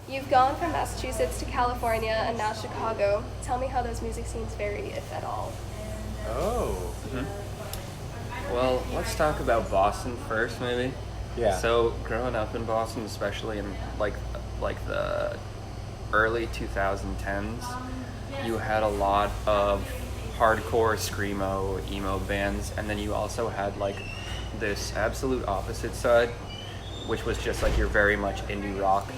You've gone from Massachusetts to California and now Chicago. Tell me how those music scenes vary, if at all. Oh. Well, let's talk about Boston first, maybe. Yeah. So, growing up in Boston, especially in like the early 2010s, you had a lot of hardcore screamo, emo bands, and then you also had like this absolute opposite side, which was just like your very much indie rock.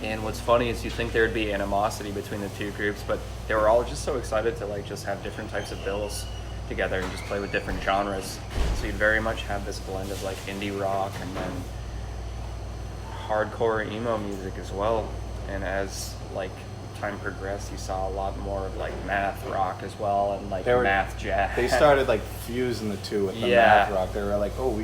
And what's funny is you think there'd be animosity between the two groups, but they were all just so excited to like just have different types of bills together and just play with different genres. So you'd very much have this blend of like indie rock and then hardcore emo music as well. And as like time progressed, you saw a lot more of like math rock as well and like math jazz. They started like fusing the two with the math rock. They were like, oh, we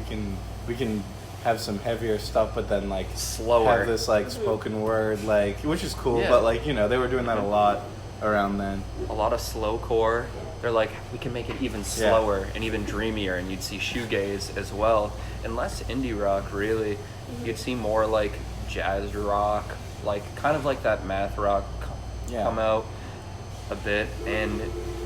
can have some heavier stuff, but then like slower, have this like spoken word, like, which is cool. But like, you know, they were doing that a lot around then. A lot of slowcore. They're like, we can make it even slower and even dreamier, and you'd see shoegaze as well, and less indie rock really. You'd see more like jazz rock, like kind of like that math rock come out a bit. And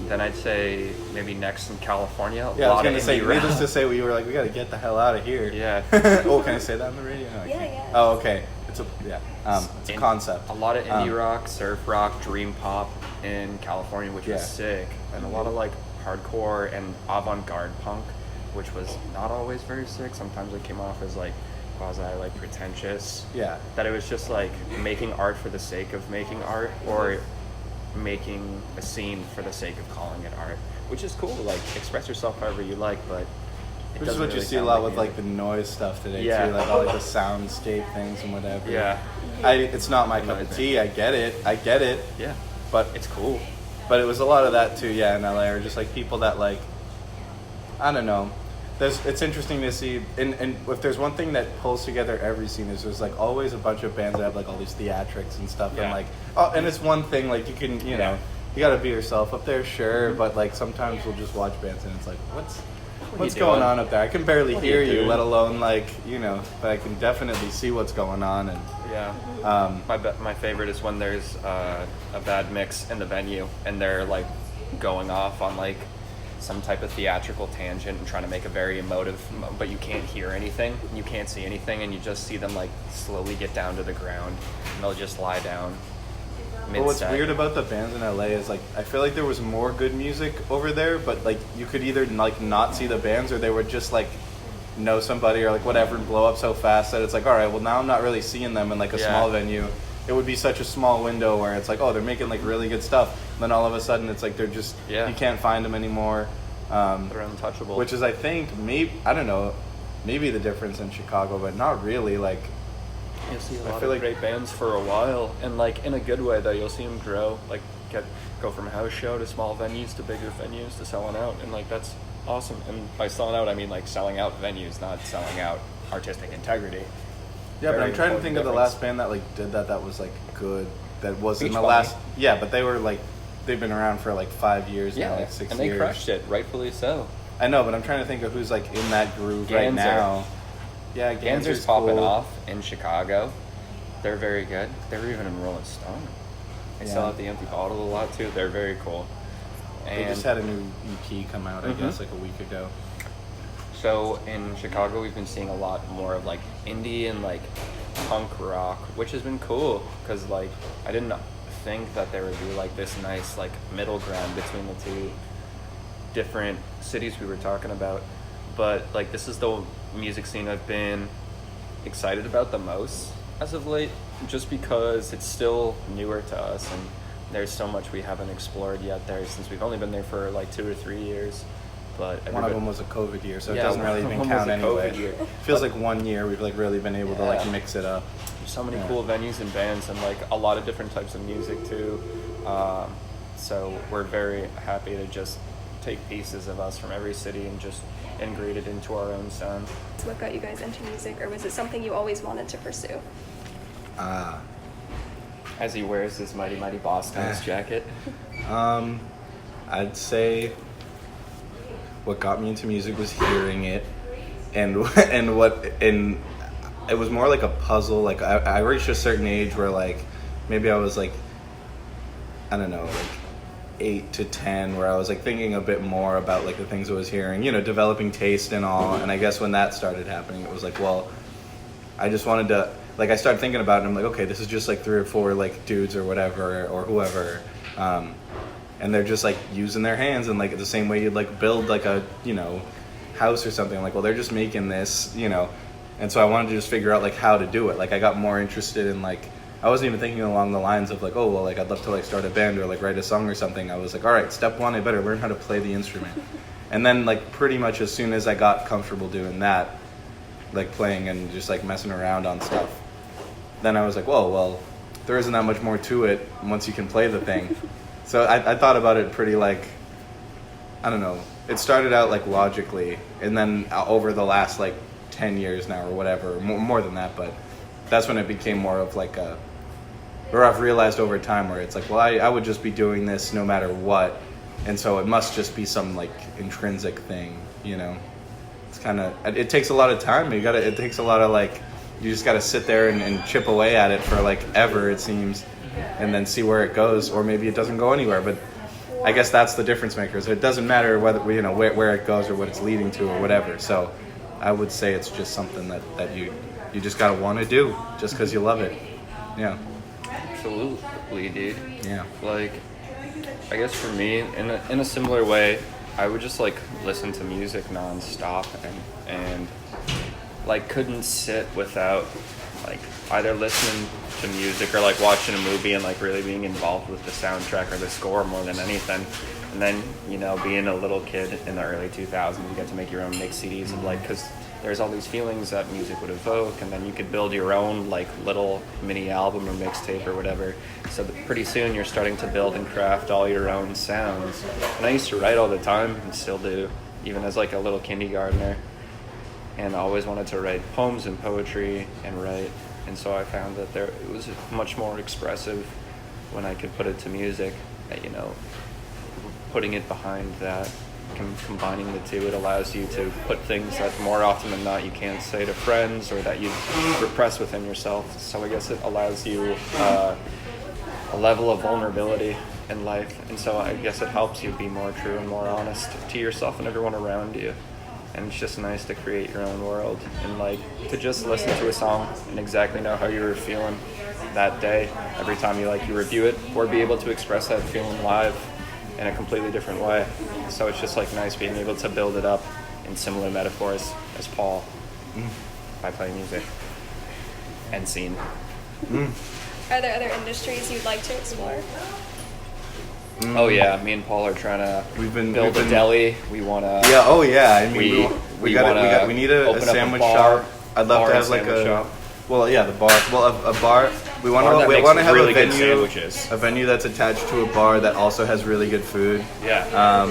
then I'd say maybe next in California, I was going to say, needless to say, we were like, we got to get the hell out of here. Yeah. Oh, can I say that on the radio? No, Yeah. Oh, okay. It's a concept. A lot of indie rock, surf rock, dream pop in California, which was sick, and a lot of like hardcore and avant-garde punk, which was not always very sick. Sometimes it came off as like quasi like pretentious. Yeah. That it was just like making art for the sake of making art, or making a scene for the sake of calling it art, which is cool. Like, express yourself however you like, but which is what you see a lot with like the noise stuff today too, like all like the soundscape things and whatever. Yeah. It's not my cup of tea. I get it. Yeah. But it's cool. But it was a lot of that too, in LA, or just like people that like, I don't know. It's interesting to see, and if there's one thing that pulls together every scene is there's like always a bunch of bands that have like all these theatrics and stuff, and like, and it's one thing, like you can, you know, you gotta be yourself up there, sure, but like sometimes we'll just watch bands and it's like, what's going on up there? I can barely hear you, let alone like, you know, but I can definitely see what's going on. And my favorite is when there's a bad mix in the venue and they're like going off on like some type of theatrical tangent and trying to make a very emotive, but you can't hear anything, you can't see anything, and you just see them like slowly get down to the ground and they'll just lie down mid-set. But what's weird about the bands in LA is like, I feel like there was more good music over there, but like you could either like not see the bands, or they would just like know somebody or like whatever and blow up so fast that it's like, all right, well now I'm not really seeing them in like a small venue. It would be such a small window where it's like, oh, they're making like really good stuff. And then all of a sudden it's like they're just, you can't find them anymore. They're untouchable. Which is, I think, I don't know, maybe the difference in Chicago, but not really. Like, you'll see a lot of great bands for a while, and like in a good way though. You'll see them grow, like go from house show to small venues to bigger venues to selling out, and like that's awesome. And by selling out, I mean like selling out venues, not selling out artistic integrity. Yeah, but I'm trying to think of the last band that like did that was like good. That was in the last. Yeah, but they were like, they've been around for like 5 years now, like 6 years. And they crushed it, rightfully so. I know, but I'm trying to think of who's like in that groove right now. Yeah, Ganzer's popping off in Chicago. They're very good. They were even in Rolling Stone. They sell out the Empty Bottle a lot too. They're very cool. And they just had a new EP come out, I guess, like a week ago. So in Chicago, we've been seeing a lot more of like indie and like punk rock, which has been cool because like I didn't think that there would be like this nice like middle ground between the two different cities we were talking about. But like this is the music scene I've been excited about the most as of late, just because it's still newer to us and there's so much we haven't explored yet there, since we've only been there for like 2 or 3 years. But one of them was a COVID year, so it doesn't really even count anyway. Feels like 1 year we've like really been able to like mix it up. There's so many cool venues and bands and like a lot of different types of music too. So we're very happy to just take pieces of us from every city and just integrate it into our own sound. So what got you guys into music, or was it something you always wanted to pursue? As he wears his Mighty Mighty Boston's jacket. I'd say what got me into music was hearing it, and it was more like a puzzle. Like I reached a certain age where like maybe I was like, I don't know, like 8 to 10, where I was like thinking a bit more about like the things I was hearing, you know, developing taste and all. And I guess when that started happening, it was like, well, I just wanted to, like, I started thinking about it, and I'm like, okay, this is just like 3 or 4 like dudes or whatever or whoever, and they're just like using their hands, and like the same way you'd like build like a, you know, house or something. Like, well, they're just making this, you know. And so I wanted to just figure out like how to do it. Like, I got more interested in like, I wasn't even thinking along the lines of like, oh, well, like I'd love to like start a band or like write a song or something. I was like, all right, step 1, I better learn how to play the instrument. And then like pretty much as soon as I got comfortable doing that, like playing and just like messing around on stuff, then I was like, whoa, well, there isn't that much more to it once you can play the thing. So I thought about it pretty like, I don't know, it started out like logically, and then over the last like 10 years now or whatever, more than that, but that's when it became more of like a, or I've realized over time where it's like, well, I would just be doing this no matter what, and so it must just be some like intrinsic thing, you know. It's kind of, it takes a lot of time. It takes a lot of like, you just got to sit there and chip away at it for like ever, it seems, and then see where it goes, or maybe it doesn't go anywhere. But I guess that's the difference makers. It doesn't matter whether, you know, where it goes or what it's leading to or whatever. So I would say it's just something that you just got to want to do just because you love it. Yeah. Absolutely, dude. Yeah. Like, I guess for me, in a similar way, I would just like listen to music nonstop and like couldn't sit without like either listening to music or like watching a movie and like really being involved with the soundtrack or the score more than anything. And then, you know, being a little kid in the early 2000s, you get to make your own mix CDs of like, because there's all these feelings that music would evoke, and then you could build your own like little mini album or mixtape or whatever. So that pretty soon you're starting to build and craft all your own sounds. And I used to write all the time and still do, even as like a little kindergartner. And I always wanted to write poems and poetry and write. And so I found that it was much more expressive when I could put it to music. You know, putting it behind that, combining the two, it allows you to put things that more often than not you can't say to friends or that you repress within yourself. So I guess it allows you a level of vulnerability in life. And so I guess it helps you be more true and more honest to yourself and everyone around you. And it's just nice to create your own world and like to just listen to a song and exactly know how you were feeling that day every time you review it, or be able to express that feeling live in a completely different way. So it's just like nice being able to build it up in similar metaphors as Paul by playing music and scene. Are there other industries you'd like to explore? Oh yeah, me and Paul are trying to build a deli. We want to. Yeah. Oh yeah. I mean, we need a open sandwich up a bar, shop. I'd love to have like a. shop. Well, yeah, the bar. Well, a bar. We want to have really a good venue. sandwiches. A venue that's attached to a bar that also has really good food. Yeah.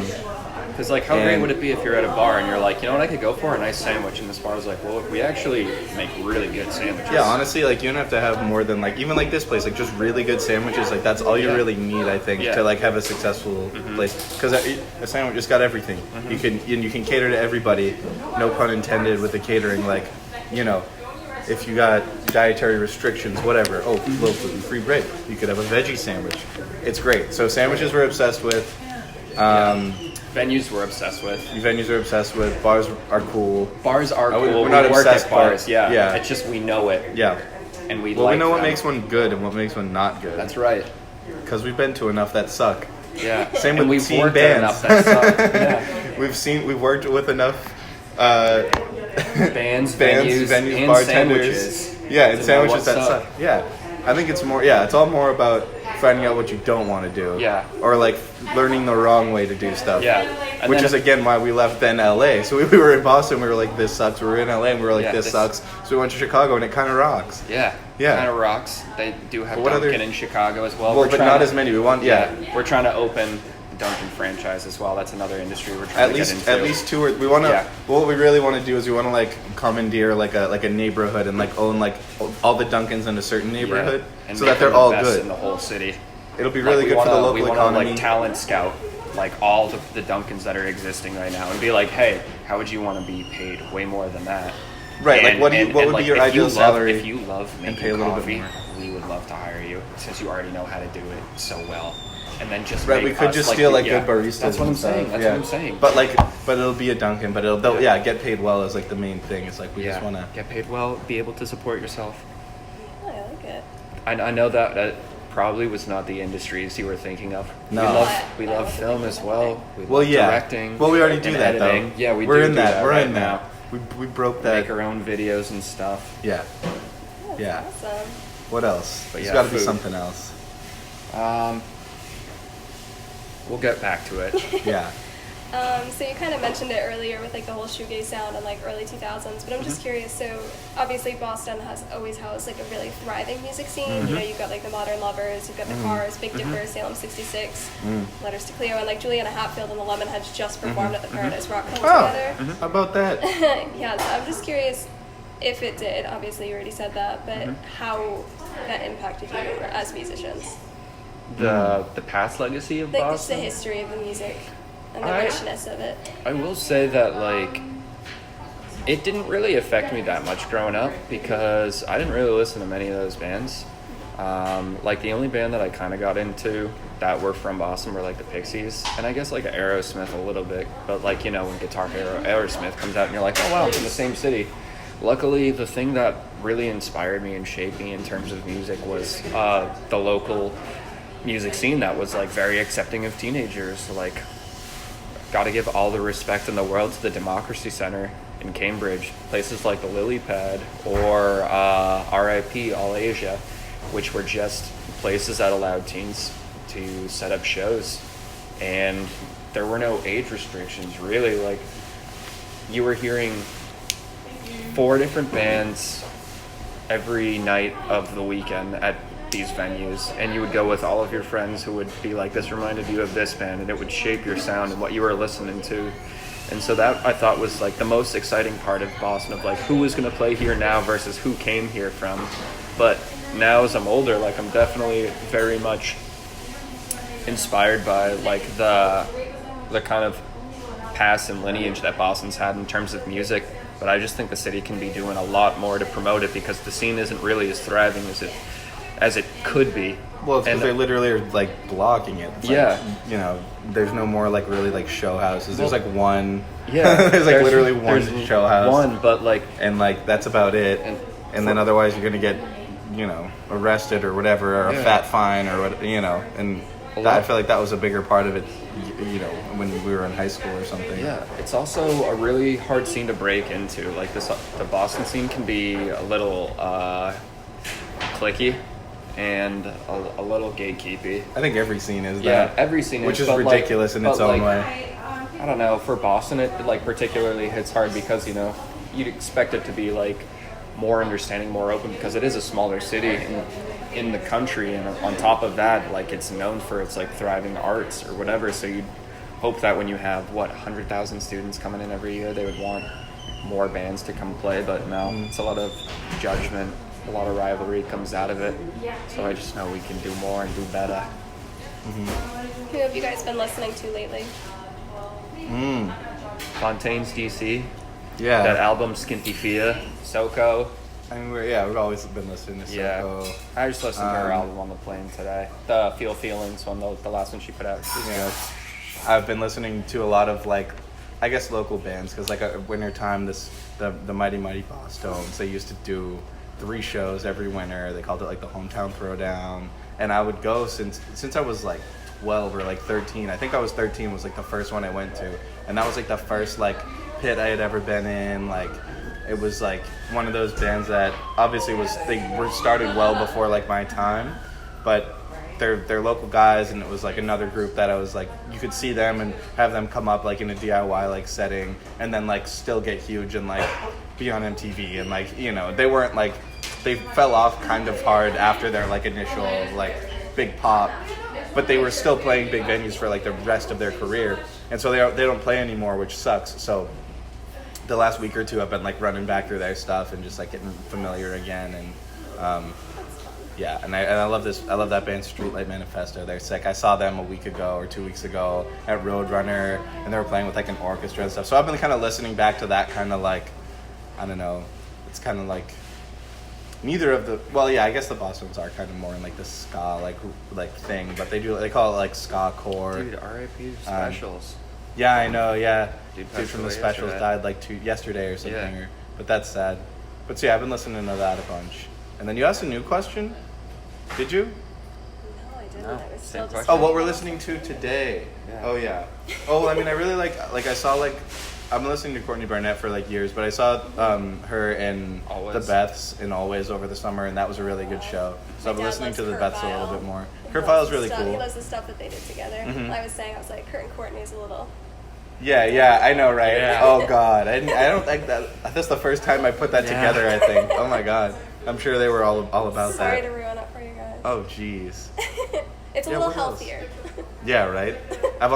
Because like, how great would it be if you're at a bar and you're like, you know what, I could go for a nice sandwich, and this bar is like, well, we actually make really good sandwiches. Yeah, honestly, like you don't have to have more than like even like this place, like just really good sandwiches. Like that's all you really need, I think, to like have a successful place. Because a sandwich just got everything. You can cater to everybody, no pun intended with the catering. Like, you know, if you got dietary restrictions, whatever. Oh, low gluten-free bread. You could have a veggie sandwich. It's great. So sandwiches we're obsessed with. Venues we're obsessed with. Venues are obsessed with. Bars are cool. Bars are cool. We're not work obsessed, at bars. but, Yeah. It's just we know it. Yeah. And we know what makes one good and what makes one not good. That's right. Because we've been to enough that suck. Yeah. Same and with we've teen worked bands. enough that suck. Yeah. We've worked with enough bands, venues, and bartenders. sandwiches. Yeah, and sandwiches that suck. suck. Yeah. I think it's more. Yeah, it's all more about finding out what you don't want to do. Yeah. Or like learning the wrong way to do stuff. Yeah. And which is again why we left then LA. So we were in Boston. We were like, this sucks. We were in LA and we were like, this sucks. So we went to Chicago and it kind of rocks. Yeah. Yeah. Kind of rocks. They do have What Dunkin' in Chicago as well. Well, but not as many. We want. Yeah. We're trying to open a Dunkin' franchise as well. That's another industry we're trying to get into. At least 2 or we want to. Yeah. What we really want to do is we want to like commandeer like a neighborhood and like own like all the Dunkins in a certain neighborhood and so that they're all good in the whole city. It'll be really good for the local economy. Like talent scout like all the Dunkins that are existing right now and be like, hey, how would you want to be paid way more than that? Right, like what would be your ideal salary? If you love and pay making a little bit coffee, more. we would would love to hire you since you already know how to do it so well. And then just Right, make we could us, just like, steal the- like yeah, good baristas. That's what I'm and stuff. saying. That's Yeah. what I'm saying. But it'll be a Dunkin'. But they'll get paid well is like the main thing. It's like we just want to. get paid well, be able to support yourself. Oh, I like it. I know that probably was not the industries you were thinking of. No. We I love wasn't film thinking as of well. anything. We Well, love yeah. directing. Well, we already do and that editing. though. Yeah, we're do in that. We're right in now. that. We broke that. Make our own videos and stuff. Yeah. That's Yeah. awesome. What else? But There's yeah, got to be food. something else. We'll get back to it. Yeah. So you kind of mentioned it earlier with like the whole shoegaze sound in like early 2000s, but I'm just curious. So obviously Boston has always housed like a really thriving music scene. You know, you've got like the Modern Lovers, you've got the Cars, Big Dipper, Salem 66, Letters to Cleo, and like Juliana Hatfield and the Lemonheads just performed at the Paradise Rock Club together. How about that? Yeah, so I'm just curious if it did. Obviously, you already said that, but how that impacted you as musicians. The past legacy of Like just the Boston. history of the music and the I- richness of it. I will say that like it didn't really affect me that much growing up because I didn't really listen to many of those bands. Like the only band that I kind of got into that were from Boston were like the Pixies, and I guess like Aerosmith a little bit. But like, you know, when Guitar Hero Aerosmith comes out and you're like, oh wow, it's in the same city. Luckily, the thing that really inspired me and shaped me in terms of music was the local music scene that was like very accepting of teenagers. Like, got to give all the respect in the world to the Democracy Center in Cambridge, places like the Lily Pad or RIP All Asia, which were just places that allowed teens to set up shows, and there were no age restrictions really. Like, you were hearing 4 different bands every night of the weekend at these venues, and you would go with all of your friends who would be like, this reminded you of this band, and it would shape your sound and what you were listening to. And so that I thought was like the most exciting part of Boston, of like who was going to play here now versus who came here from. But now as I'm older, like I'm definitely very much inspired by like the kind of past and lineage that Boston's had in terms of music. But I just think the city can be doing a lot more to promote it because the scene isn't really as thriving as it could be. Well, it's because And- they literally are like blocking it. It's Yeah. like, you know, there's no more like really like show houses. There's like one. Yeah, there's like literally one there's show house. one, but like And like that's about it. And then otherwise you're gonna get, you know, arrested or whatever, or a Yeah. fat fine or what, you know. And lot. I feel like that was a bigger part of it, you know, when we were in high school or something. yeah, it's also a really hard scene to break into. Like the Boston scene can be a little cliquey and a little gatekeepy. I think every scene is Yeah, that. every scene which is, is but, like- ridiculous in its but, own like, way. I don't know, for Boston it like particularly hits hard because, you know, you'd expect it to be like more understanding, more open, because it is a smaller city in the country, and on top of that, like it's known for its like thriving arts or whatever. So you'd hope that when you have 100,000 students coming in every year, they would want more bands to come play. But no, it's a lot of judgment, a lot of rivalry comes out of it. So I just know we can do more and do better. Who have you guys been listening to lately? Fontaine's DC, Yeah. that album Skinty Fia, Soko. I mean, we've always been listening to Yeah, Soko. I just listened to her album on the plane today. The Feel Feelings one, the last one she put out. Yeah. I've been listening to a lot of like, I guess local bands, because like at winter time, the Mighty Mighty Boss Tones, they used to do 3 shows every winter. They called it like the Hometown Throwdown, and I would go since I was like 12 or like 13. I think I was 13 was like the first one I went to, and that was like the first like pit I had ever been in. Like it was like one of those bands that obviously they were started well before like my time, but they're local guys, and it was like another group that I was like, you could see them and have them come up like in a DIY like setting, and then like still get huge and like be on MTV, and like, you know, they weren't like, they fell off kind of hard after their like initial like big pop, but they were still playing big venues for like the rest of their career, and so they don't play anymore, which sucks. So the last week or two I've been like running back through their stuff and just like getting familiar again, and yeah, and I love this. I love that band, Streetlight Manifesto. They're sick. I saw them a week ago or 2 weeks ago at Roadrunner, and they were playing with like an orchestra and stuff. So I've been kind of listening back to that kind of like, I don't know, it's kind of like neither of the, well, yeah, I guess the Boston's are kind of more in like the ska like thing, but they call it like ska core. Dude, R.I.P. Specials. Yeah, I know. Yeah, Dude from the away Specials yesterday. died like yesterday or something. Yeah. But that's sad. But so yeah, I've been listening to that a bunch. And then you asked a new question. Did you? No, I didn't. No, I was same still just question. Oh, what we're listening to today. Yeah. Oh yeah. Oh, I mean, I really like I saw like. I've been listening to Courtney Barnett for like years, but I saw her in Always. the Beths in Always over the summer, and that was a really good show. So I've been My dad listening loves to the Kurt Beths a Vile. little bit more. He Kurt loves Vile's the really stuff- cool. He loves the stuff that they did together. Mhm. I was saying, I was like, Kurt and Courtney's a little. Yeah, I know, right? Yeah. Oh God, I don't think that's the first time I put that Yeah. together. I think. Oh my God, I'm sure they were all about Sorry that. to ruin it for you guys. Oh jeez. It's a Yeah, little what else? healthier. Yeah, right. I've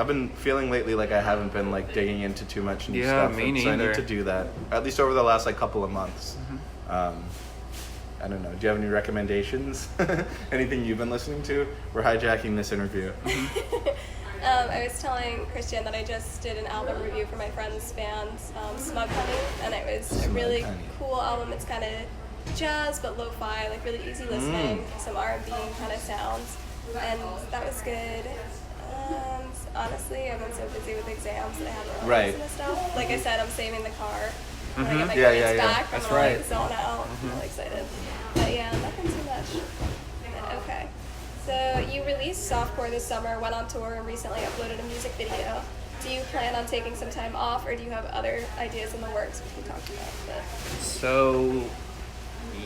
been feeling lately like I haven't been like digging into too much new Yeah, stuff. me and so I need neither. to do that at least over the last like couple of months. I don't know. Do you have any recommendations? Anything you've been listening to? We're hijacking this interview. I was telling Christian that I just did an album review for my friend's band, Smug Honey, and it was a Smug really Honey. cool album. It's kind of jazz but lo-fi, like really easy listening, some R&B kind of sounds, and that was good. Honestly, I've been so busy with exams that I haven't really Right. listened to stuff. Like I said, I'm saving the car when I get my Yeah, grades yeah, yeah. back. That's I'm gonna, right. like zone out. I'm really excited. But yeah, nothing too much. Okay. So you released Softcore this summer, went on tour, and recently uploaded a music video. Do you plan on taking some time off, or do you have other ideas in the works we can talk about? But So,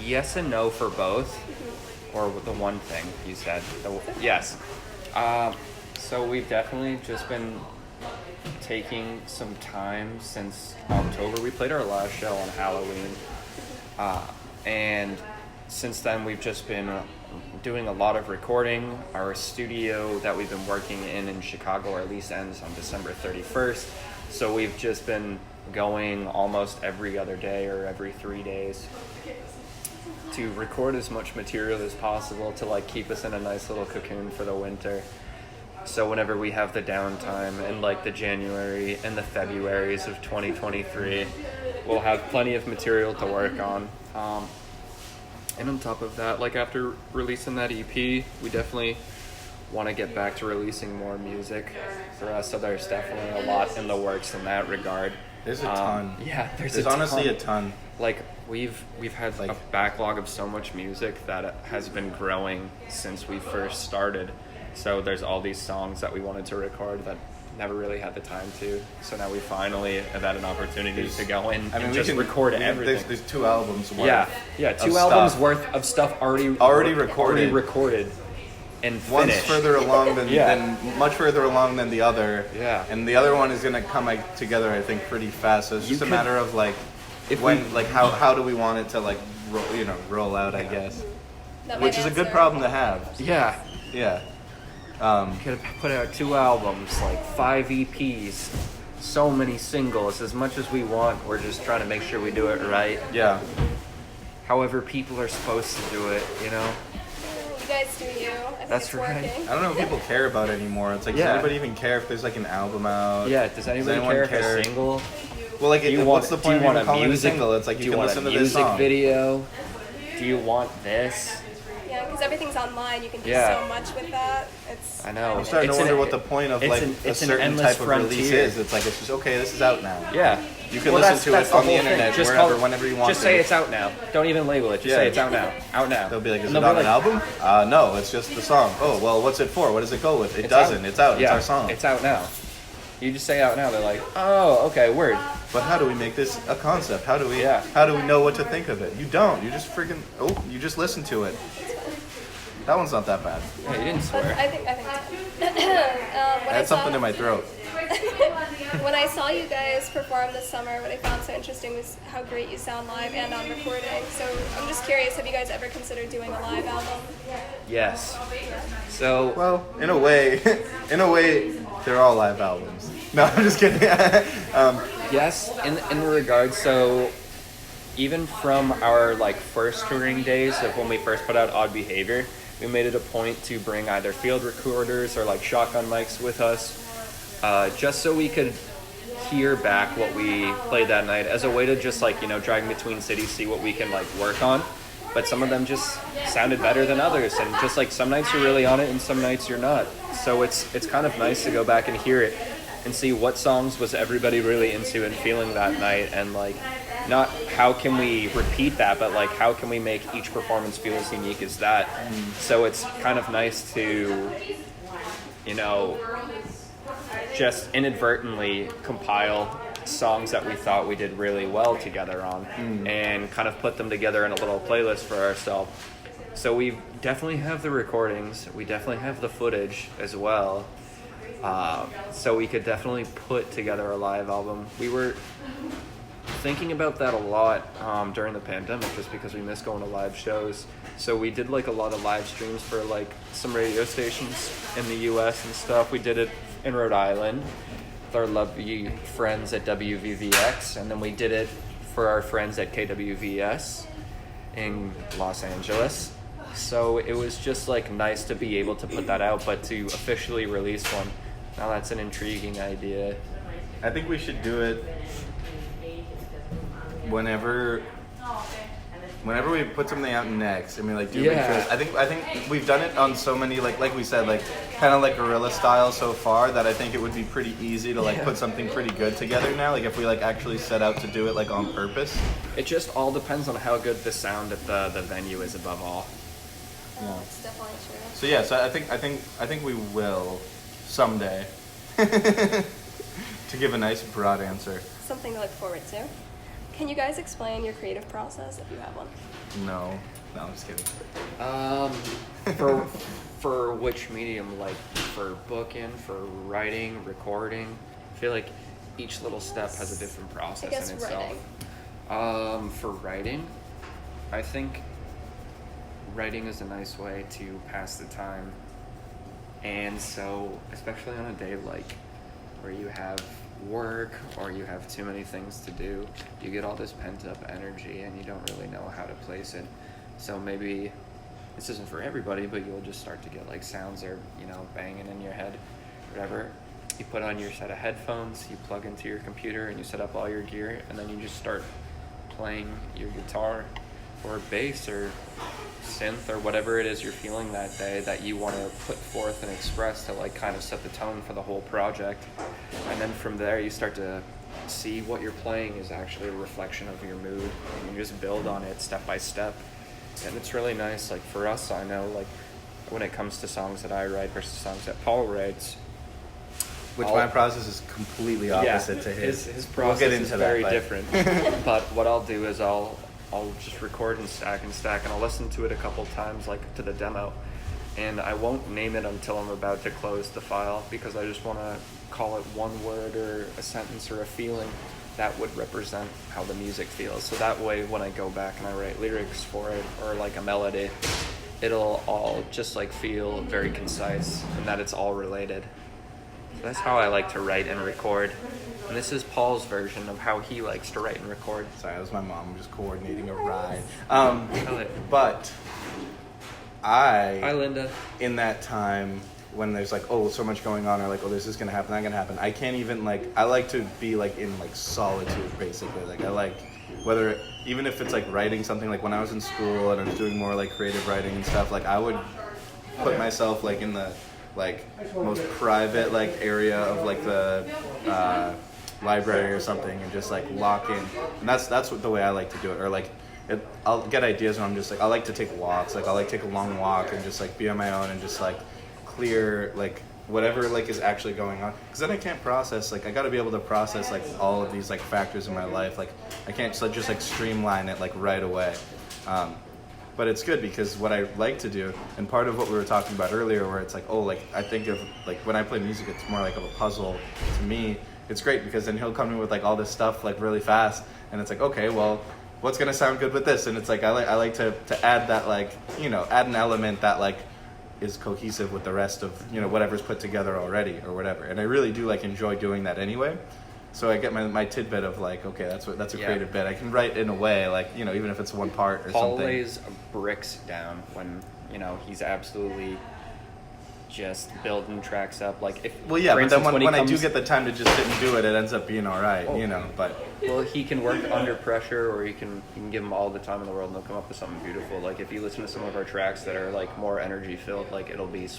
yes and no for both, or the one thing you said. Yes. So we've definitely just been taking some time since October. We played our last show on Halloween, and since then we've just been doing a lot of recording. Our studio that we've been working in Chicago, our lease ends on December 31st. So we've just been going almost every other day or every 3 days to record as much material as possible to like keep us in a nice little cocoon for the winter. So whenever we have the downtime in like the January and the Februarys of 2023, we'll have plenty of material to work on. And on top of that, like after releasing that EP, we definitely want to get back to releasing more music for us. So there's definitely a lot in the works in that regard. There's a ton. Yeah, there's honestly a ton. Like we've had Like- a backlog of so much music that has been growing since we first started. So there's all these songs that we wanted to record that never really had the time to. So now we finally have had an opportunity to go in and we just can record everything. There's 2 albums worth. Yeah, of 2 albums stuff. worth of stuff already recorded and One's finished. further along Yeah. than much further along than the other. Yeah. And the other one is gonna come like, together, I think, pretty fast. So it's You just a could- matter of like if when, we- like how do we want it to like roll out? I guess, that might which is a good answer- problem to have. Yeah, Yeah. could have put out 2 albums, like 5 EPs, so many singles. As much as we want, we're just trying to make sure we do it right. Yeah. However people are supposed to do it, you know? You guys do you. I think That's it's right. working. I don't know if people care about it anymore. It's like, Yeah. does anybody even care if there's like an album out? Yeah, does anybody anyone care if care? a single? Well, like, Do you what's want, the do point you of want even a calling music, it a single? It's like do you can want listen a to this music song. video? Do you want this? Yeah, because everything's online. You can do Yeah. so much with that. It's I know. I'm starting It's to an- wonder what the point of it's like an- a it's an certain endless type of release frontier. is. It's like it's just okay. This is out now. Yeah. You can Well, listen to that's it the on the whole thing. internet Just wherever, call- whenever you want. Just to. say it's out now. Don't even label it. Just Yeah. say it's out now. Out now. They'll be like, is And it they'll on be an album? No, it's just the song. Oh, well, what's it for? What does it go with? It It's doesn't. out. It's out. Yeah, It's our song. It's out now. You just say out now. They're like, oh, okay, word. But how do we make this a concept? How do we? Yeah. How do we know what to think of it? You don't. You just freaking. Oh, you just listen to it. That one's not that bad. Yeah, you didn't But swear. I think when I had something in my throat. When I saw you guys perform this summer, what I found so interesting was how great you sound live and on recording. So I'm just curious, have you guys ever considered doing a live album? Yes. So, Well, in a way, they're all live albums. No, I'm just kidding. yes, in regards, so even from our like first touring days of when we first put out Odd Behavior, we made it a point to bring either field recorders or like shotgun mics with us, just so we could hear back what we played that night as a way to just like, you know, driving between cities, see what we can like work on. but some of them just sounded better than others, and just like some nights you're really on it and some nights you're not. So it's kind of nice to go back and hear it and see what songs was everybody really into and feeling that night, and like not how can we repeat that, but like how can we make each performance feel as unique as that. So it's kind of nice to, you know, just inadvertently compile songs that we thought we did really well together on and kind of put them together in a little playlist for ourselves. So we definitely have the recordings, we definitely have the footage as well, so we could definitely put together a live album. We were thinking about that a lot during the pandemic, just because we missed going to live shows. So we did like a lot of live streams for like some radio stations in the US and stuff. We did it in Rhode Island with our lovely friends at WVVX, and then we did it for our friends at KWVS in Los Angeles. So it was just like nice to be able to put that out, but to officially release one, now that's an intriguing idea. I think we should do it whenever we put something out next. I mean, like, do big shows. I think we've done it on so many, like we said, like kind of like guerrilla style so far, that I think it would be pretty easy to like put something pretty good together now. Like if we like actually set out to do it like on purpose. It just all depends on how good the sound at the venue is above all. Yeah, it's definitely true. So yeah, so I think we will someday. To give a nice broad answer. Something to look forward to. Can you guys explain your creative process if you have one? No, I'm just kidding. For which medium? Like for booking, for writing, recording? I feel like each little step has a different process in itself. Writing. For writing, I think writing is a nice way to pass the time. And so, especially on a day like where you have work or you have too many things to do, you get all this pent up energy and you don't really know how to place it. So maybe this isn't for everybody, but you'll just start to get like sounds are, you know, banging in your head, whatever. You put on your set of headphones, you plug into your computer and you set up all your gear, and then you just start playing your guitar or bass or synth or whatever it is you're feeling that day that you want to put forth and express to like kind of set the tone for the whole project. And then from there you start to see what you're playing is actually a reflection of your mood, and you just build on it step by step. And it's really nice. Like for us, I know like when it comes to songs that I write versus songs that Paul writes, my process is completely opposite to his. His process is very different. But what I'll do is I'll just record and stack, and I'll listen to it a couple times, like to the demo, and I won't name it until I'm about to close the file, because I just want to call it one word or a sentence or a feeling that would represent how the music feels. So that way when I go back and I write lyrics for it or like a melody, it'll all just like feel very concise and that it's all related. So that's how I like to write and record. And this is Paul's version of how he likes to write and record. Sorry, that was my mom just coordinating a ride. But hi, Linda. In that time when there's like, oh, so much going on, or like, oh, this is gonna happen, that gonna happen, I can't even like, I like to be like in like solitude basically. Like I like, whether, even if it's like writing something, like when I was in school and I was doing more like creative writing and stuff, like I would put myself like in the like most private like area of like the library or something and just like lock in. And that's what the way I like to do it. Or like I'll get ideas when I'm just like, I like to take walks. Like I like to take a long walk and just like be on my own and just like clear like whatever like is actually going on, because then I can't process, like I got to be able to process like all of these like factors in my life. Like I can't just like streamline it like right away. But it's good because what I like to do, and part of what we were talking about earlier, where it's like, oh, like I think of like when I play music, it's more like of a puzzle to me. It's great because then he'll come in with like all this stuff like really fast, and it's like, okay, well, what's gonna sound good with this? And it's like I like to add that, like, you know, add an element that like is cohesive with the rest of, you know, whatever's put together already or whatever. And I really do like enjoy doing that anyway. So I get my tidbit of like, okay, that's a creative bit. I can write in a way, like, you know, even if it's one part or Paul something. Paul lays bricks down when, you know, he's absolutely just building tracks up. Like if but then when I do get the time to just sit and do it, it ends up being all right, you know. But Well, he can work under pressure, or you can give him all the time in the world, and they'll come up with something beautiful. Like if you listen to some of our tracks that are like more energy filled, like it'll be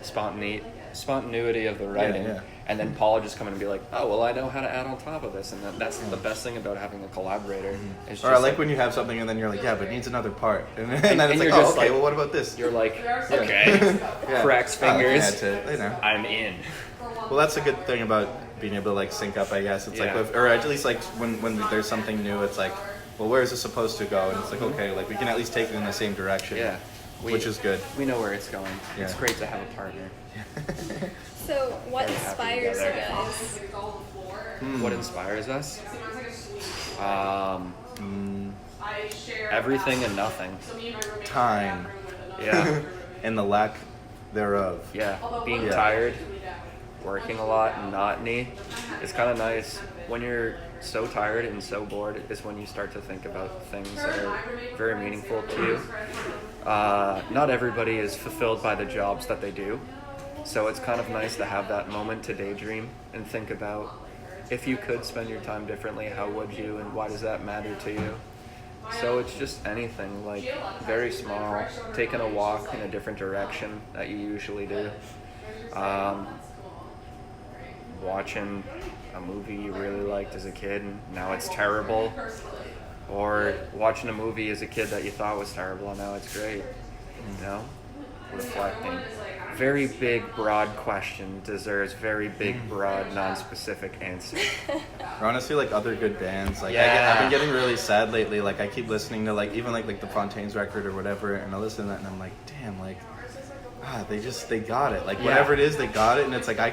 spontaneity of the writing, Yeah. and then Paul will just come in and be like, oh well, I know how to add on top of this, and that's the best thing about having a collaborator. It's Or I like when you have something and then you're like, yeah, but it needs another part, and then it's like, you're oh, just okay, like- well, what about this? you're like, okay, Yeah. cracks Oh, I can fingers, add to it, you know. I'm in. Well, that's a good thing about being able to like sync up, I guess. It's Yeah. like, or at least like when there's something new, it's like, well, where is this supposed to go? And it's like, okay, like we can at least take it in the same direction. Yeah. Which is good. We know where it's going. It's Yeah. great to have a partner. So, what Very happy inspires you together. guys? What inspires us? Everything and nothing. Time Yeah. and the lack thereof. Yeah. Being Yeah. tired, working a lot, monotony. It's kind of nice. When you're so tired and so bored is when you start to think about things that are very meaningful to you. Not everybody is fulfilled by the jobs that they do. So it's kind of nice to have that moment to daydream and think about, if you could spend your time differently, how would you, and why does that matter to you? So it's just anything, like very small, taking a walk in a different direction that you usually do. Watching a movie you really liked as a kid and now it's terrible. Or watching a movie as a kid that you thought was terrible and now it's great. You know? Reflecting. Very big, broad question deserves very big, broad, non-specific answer. Or honestly, like other good bands. Like Yeah. I've been getting really sad lately. Like I keep listening to like even like the Fontaines record or whatever, and I listen to that and I'm like, damn, like they got it. Like whatever it is, they got it, and it's like I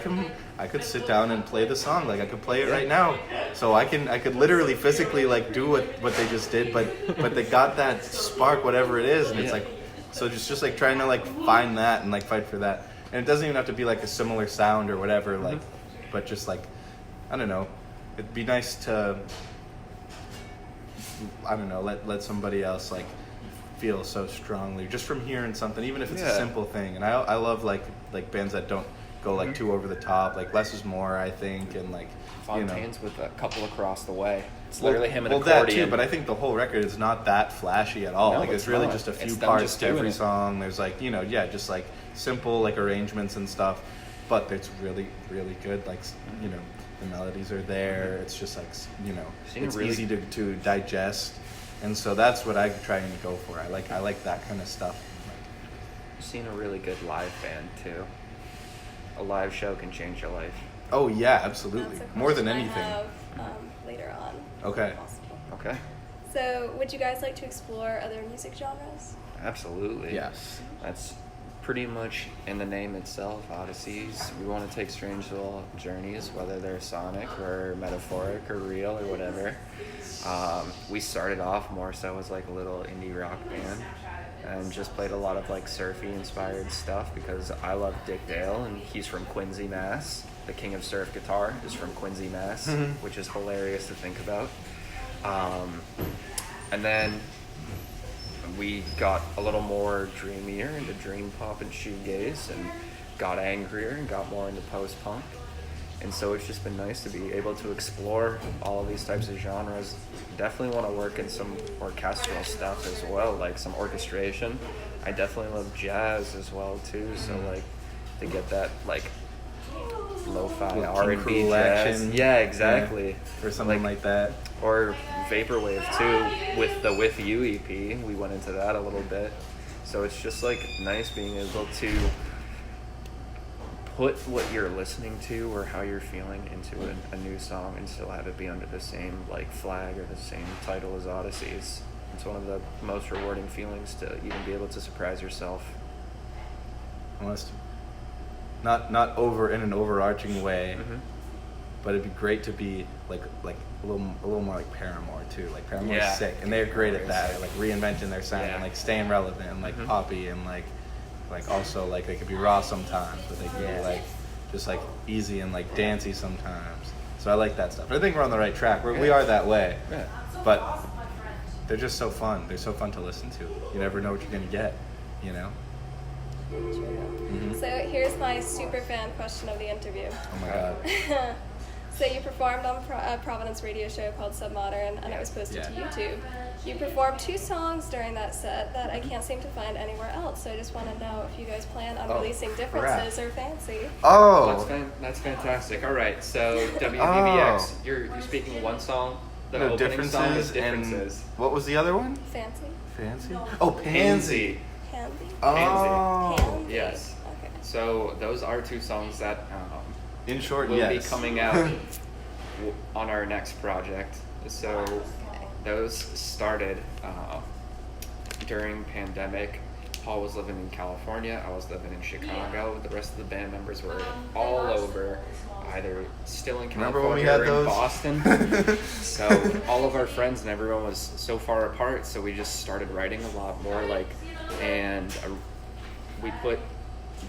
could sit down and play the song. Like I could play it right now. So I could literally physically like do what they just did, but they got that spark, whatever it is, and it's like. So just like trying to like find that and like fight for that, and it doesn't even have to be like a similar sound or whatever, like, but just like, I don't know, it'd be nice to, I don't know, let somebody else like feel so strongly just from hearing something, even if it's a simple thing. And I love like bands that don't go like too over the top, like less is more, I think, and like Fontaines with a couple across the way. It's well, literally him and well, that accordion. too, but I think the whole record is not that flashy at all. No, like it's it's really not. just a few It's them parts just to doing every it. song. There's like, just like simple like arrangements and stuff, but it's really, really good. Like, the melodies are there. It's just like, it's really- easy to digest. And so that's what I try and go for. I like that kind of stuff. I've seen a really good live band too. A live show can change your life. Oh yeah, absolutely. That's a More than question I anything. have, later on. Okay. if possible. Okay. So, would you guys like to explore other music genres? Absolutely. Yes. That's pretty much in the name itself, Oddysseys. We want to take strange little journeys, whether they're sonic or metaphoric or real or whatever. We started off more so as like a little indie rock band and just played a lot of like surfy inspired stuff because I love Dick Dale and he's from Quincy, Mass. The king of surf guitar is from Quincy, Mass, which is hilarious to think about. And then we got a little more dreamier into dream pop and shoegaze and got angrier and got more into post-punk. And so it's just been nice to be able to explore all of these types of genres. Definitely want to work in some orchestral stuff as well, like some orchestration. I definitely love jazz as well too, so like to get that like lo-fi With R&B Cruel jazz. Action. Yeah, exactly. Yeah. Or something like that. Or vaporwave too, with the With You EP. We went into that a little bit. So it's just like nice being able to put what you're listening to or how you're feeling into a new song and still have it be under the same like flag or the same title as Oddysseys. It's one of the most rewarding feelings to even be able to surprise yourself. Almost not over in an overarching way, but it'd be great to be like a little more like Paramore too. Like Paramore's sick, and they're great at that, like reinventing their sound and like staying relevant and like poppy and like also like they could be raw sometimes, but they can be like just like easy and like dancey sometimes. So I like that stuff. I think we're on the right track. We are that way, but they're just so fun. They're so fun to listen to. You never know what you're gonna get, So, here's my super fan question of the interview. Oh my god. So you performed on a Providence radio show called Submodern, and it was posted to YouTube. You performed 2 songs during that set that I can't seem to find anywhere else. So I just want to know if you guys plan on releasing Differences or Fancy. Oh, That's fantastic. All right, so WVVX, you're speaking one song. The no, opening song is Differences. Differences. And what was the other one? Fancy? Fancy? Oh, Pansy. Handy? Oh. Handy. Yes. Okay. So those are 2 songs that In short, will yes. be coming out on our next project. So those started during pandemic. Paul was living in California. I was living in Chicago. The rest of the band members were all over, either still in Remember when we California had or in those? Boston. So all of our friends and everyone was so far apart. So we just started writing a lot more, and we put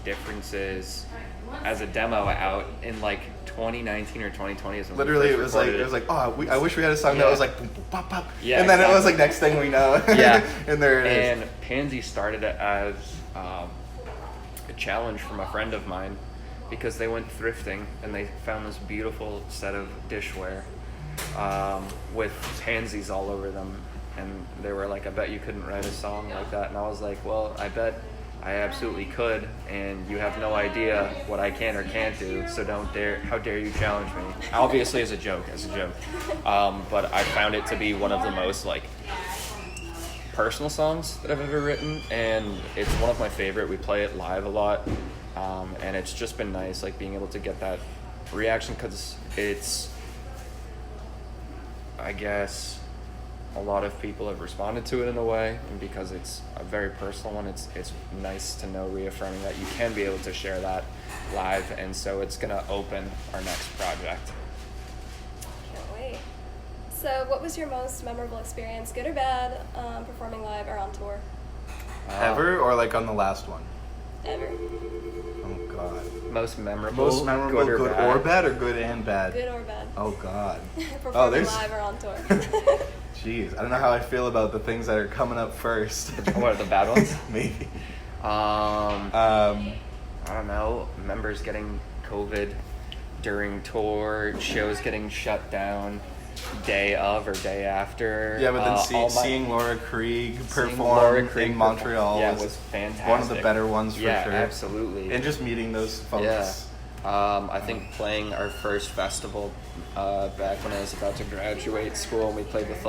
Differences as a demo out in 2019 or 2020. Is when Literally, we it first was recorded like, I wish we had a song that was like, boom, boom, pop, pop. Yeah, and then it was exactly. like, next thing we know. Yeah. And there it is. And Pansy started it as a challenge from a friend of mine because they went thrifting and they found this beautiful set of dishware with pansies all over them. And they were like, I bet you couldn't write a song like that. And I was like, well, I bet I absolutely could, and you have no idea what I can or can't do, so how dare you challenge me? Obviously as a joke. But I found it to be one of the most personal songs that I've ever written, and it's one of my favorite. We play it live a lot, and it's just been nice, being able to get that reaction, because it's, I guess, a lot of people have responded to it in a way, and because it's a very personal one, it's nice to know, reaffirming that you can be able to share that live, and so it's gonna open our next project. Can't wait. So what was your most memorable experience, good or bad, performing live or on tour? Ever or on the last one? Ever. Oh God. Most memorable, good or bad, or good and bad? Good or bad. Oh God. Performing live or on tour. Jeez, I don't know how I feel about the things that are coming up first. What are the bad ones? Maybe. I don't know, members getting COVID during tour, shows getting shut down day of or day after. Yeah, but then seeing Laura Krieg perform in Montreal was fantastic. One of the better ones for sure. Absolutely. And just meeting those folks. Yeah. I think playing our first festival back when I was about to graduate school, and we played with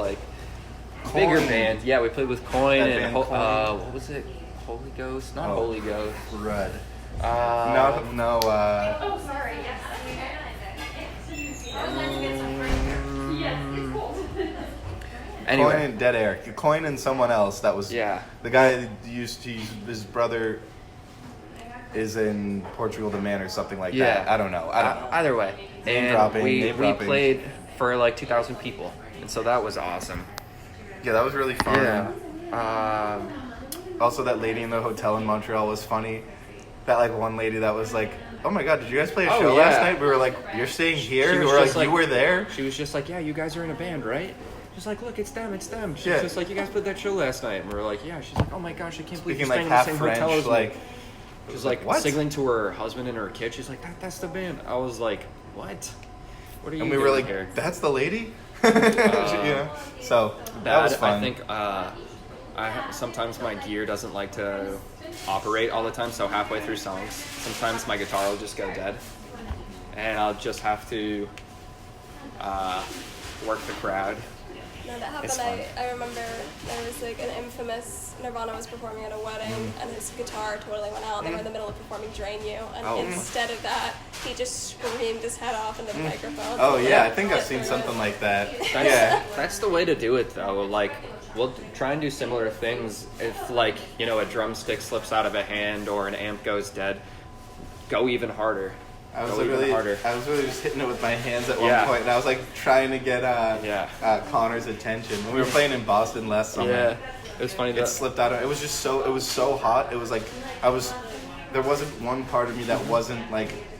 bigger bands. Yeah, we played with Coin and Coin. what was it? Holy Ghost? Not Holy Ghost. Rud. Oh, sorry. Yes. Anyway. Coin and Dead Air. Coin and someone else. That was the guy that used to use his brother is in Portugal the Man or something like that. I don't know. Either way. We dropping. played for 2,000 people. And so that was awesome. Yeah, that was really fun. Yeah. Also, that lady in the hotel in Montreal was funny. That one lady that was like, "Oh my God, did you guys play a show last night?" We were like, "You're staying here?" We were like, "You were there?" She was just like, "Yeah, you guys are in a band, right?" She's like, "Look, it's them. She's just like, "You guys played that show last night." And we were like, "Yeah." She's like, "Oh my gosh, I can't believe you're staying in the same hotel as me." She's what? signaling to her husband and her kid. She's like, that's the band. I was like, what? What are you doing here? And we were like, "That's the lady?" So that was fun. I think sometimes my gear doesn't like to operate all the time, so halfway through songs, sometimes my guitar will just go dead, and I'll just have to work the crowd. No, that happened. I remember there was an infamous Nirvana was performing at a wedding, and his guitar totally went out. They were in the middle of performing "Drain You," and instead of that, he just screamed his head off into the microphone. Oh yeah, I think I've seen something like that. That's the way to do it, though. We'll try and do similar things. If a drumstick slips out of a hand or an amp goes dead, go even harder. I was really just hitting it with my hands at one point, and I was trying to get Connor's attention. When we were playing in Boston last summer, it was funny. It slipped out. It was just it was so hot. It was there wasn't one part of me that wasn't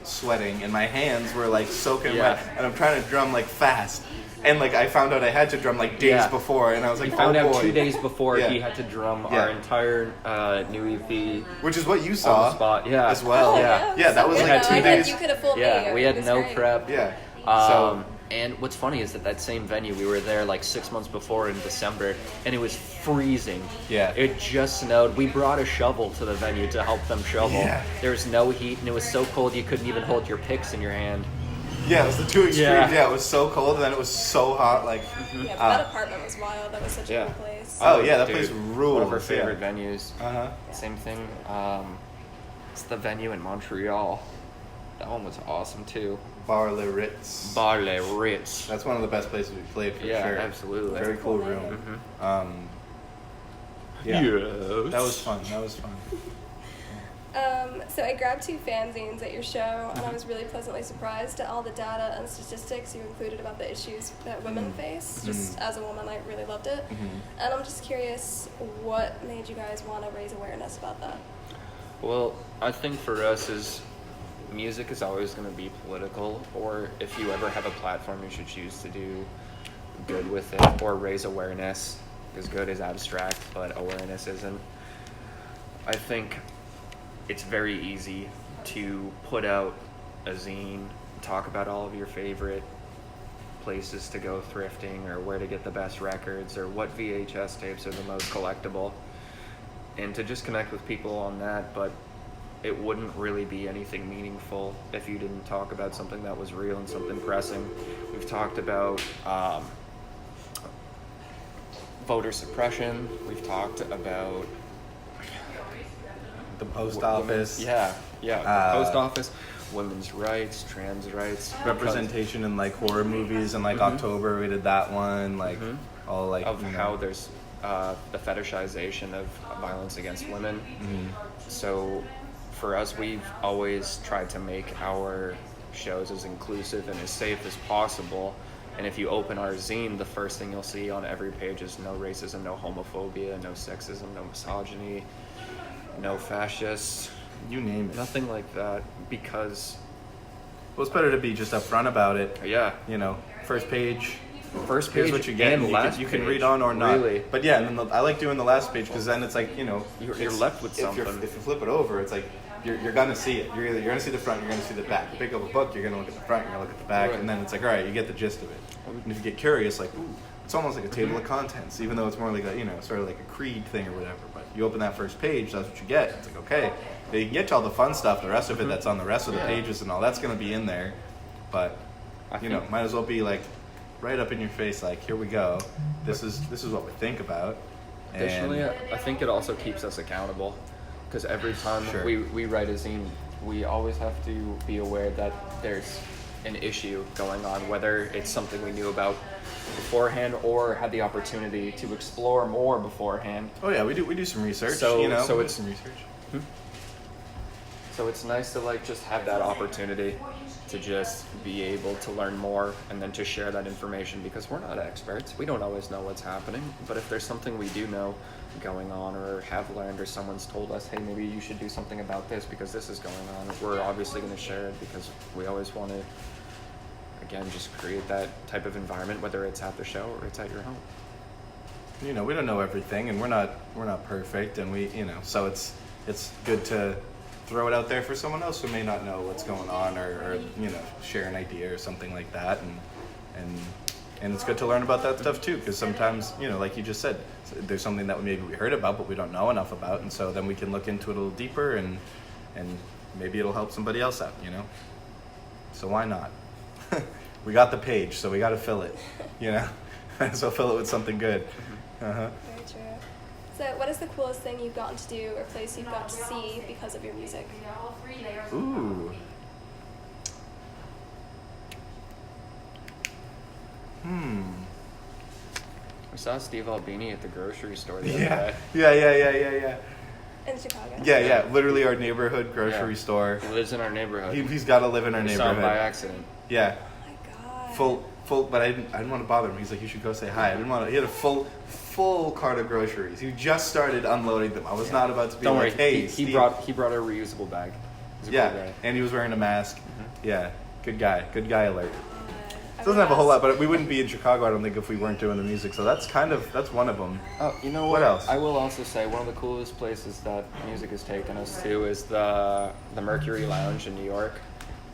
sweating, and my hands were soaking wet, and I'm trying to drum fast. And I found out I had to drum days before, and I was like, found out 2 days before he had to drum our entire new EP, which is what you saw on the spot, as well. Oh, that was 2 days. You could have fooled me. Yeah, we had no prep. Yeah. And what's funny is that same venue, we were there like 6 months before in December, and it was freezing. Yeah. It just snowed. We brought a shovel to the venue to help them shovel. Yeah. There was no heat, and it was so cold you couldn't even hold your picks in your hand. Yeah, it was the two extremes. Yeah, it was so cold, and then it was so hot. Like, Yeah, but that apartment was wild. That was such a cool place. Oh yeah, that Dude, place rules. One of our favorite venues. Uh-huh. Same thing. It's the venue in Montreal. That one was awesome too. Bar Le Ritz. Bar Le Ritz. That's one of the best places we played for sure. Yeah, absolutely. Very cool room. Yeah, Yes. that was fun. So I grabbed 2 fanzines at your show, and I was really pleasantly surprised at all the data and statistics you included about the issues that women face. Just as a woman, I really loved it. And I'm just curious, what made you guys want to raise awareness about that? Well, I think for us is music is always going to be political, or if you ever have a platform, you should choose to do good with it or raise awareness, because good is abstract, but awareness isn't. I think it's very easy to put out a zine, talk about all of your favorite places to go thrifting, or where to get the best records, or what VHS tapes are the most collectible, and to just connect with people on that, but it wouldn't really be anything meaningful if you didn't talk about something that was real and something pressing. We've talked about voter suppression. We've talked about The post office. The post office, women's rights, trans rights, Representation in like horror movies in like October. We did that one. Like all like of how there's the fetishization of violence against women. So for us, we've always tried to make our shows as inclusive and as safe as possible. And if you open our zine, the first thing you'll see on every page is no racism, no homophobia, no sexism, no misogyny, no fascists, you name it. nothing like that, because Well, it's better to be just upfront about it. yeah, You know, first page. first Here's page what you get. and And last you can page, read on or not. Really, But yeah, and then I like doing the last page because then it's like, you know, you're it's- left with if something. If you flip it over, it's like you're gonna see it. You're gonna see the front. You're gonna see the back. You pick up a book. You're gonna look at the front. You're gonna look at the back, Right. and then it's like, all right, you get the gist of it. And if you get curious, like, ooh, it's almost like a table of contents, even though it's more like a, you know, sort of like a creed thing or whatever. But you open that first page, that's what you get. It's like, okay, you can get to all the fun stuff. The rest of it that's on the rest of the pages and all that's gonna be in there. But you know, might as well be like right up in your face, like, here we go. This is what we think about. Additionally, I think it also keeps us accountable, because every time we write a zine, we always have to be aware that there's an issue going on, whether it's something we knew about beforehand or had the opportunity to explore more beforehand. Oh yeah, we do some research. So- you know, so we do it's- some research. So it's nice to like just have that opportunity to just be able to learn more and then to share that information, because we're not experts. We don't always know what's happening, but if there's something we do know going on or have learned, or someone's told us, hey, maybe you should do something about this because this is going on, we're obviously going to share it, because we always want to, again, just create that type of environment, whether it's at the show or it's at your home. You know, we don't know everything, and we're not perfect, and we, you know, so it's good to throw it out there for someone else who may not know what's going on, or you know, share an idea or something like that, and it's good to learn about that stuff too, because sometimes, you know, like you just said, there's something that maybe we heard about but we don't know enough about, and so then we can look into it a little deeper, and maybe it'll help somebody else out, you know. So why not? We got the page, so we got to fill it, you know. Might as well fill it with something good. Very true. So what is the coolest thing you've gotten to do or place you've got to see because of your music? Ooh. We saw Steve Albini at the grocery store the other Yeah. day. Yeah. In Chicago? Yeah. Literally our neighborhood grocery Yeah. store. He lives in our neighborhood. He's got to live in our We saw him by neighborhood. accident. Yeah. Oh my god. Full, but I didn't want to bother him. He's like, you should go say hi. I didn't want to. He had a full cart of groceries. He just started unloading them. I was not about to be Don't like, worry, hey, he Steve. brought a reusable bag. He's a cool Yeah, guy. and he was wearing a mask. Yeah, good guy alert. I Doesn't have a whole realized- lot, but we wouldn't be in Chicago, I don't think, if we weren't doing the music. So that's one of them. Oh, you know What else? I will also say one of the coolest places that music has taken us to is the Mercury Lounge in New York.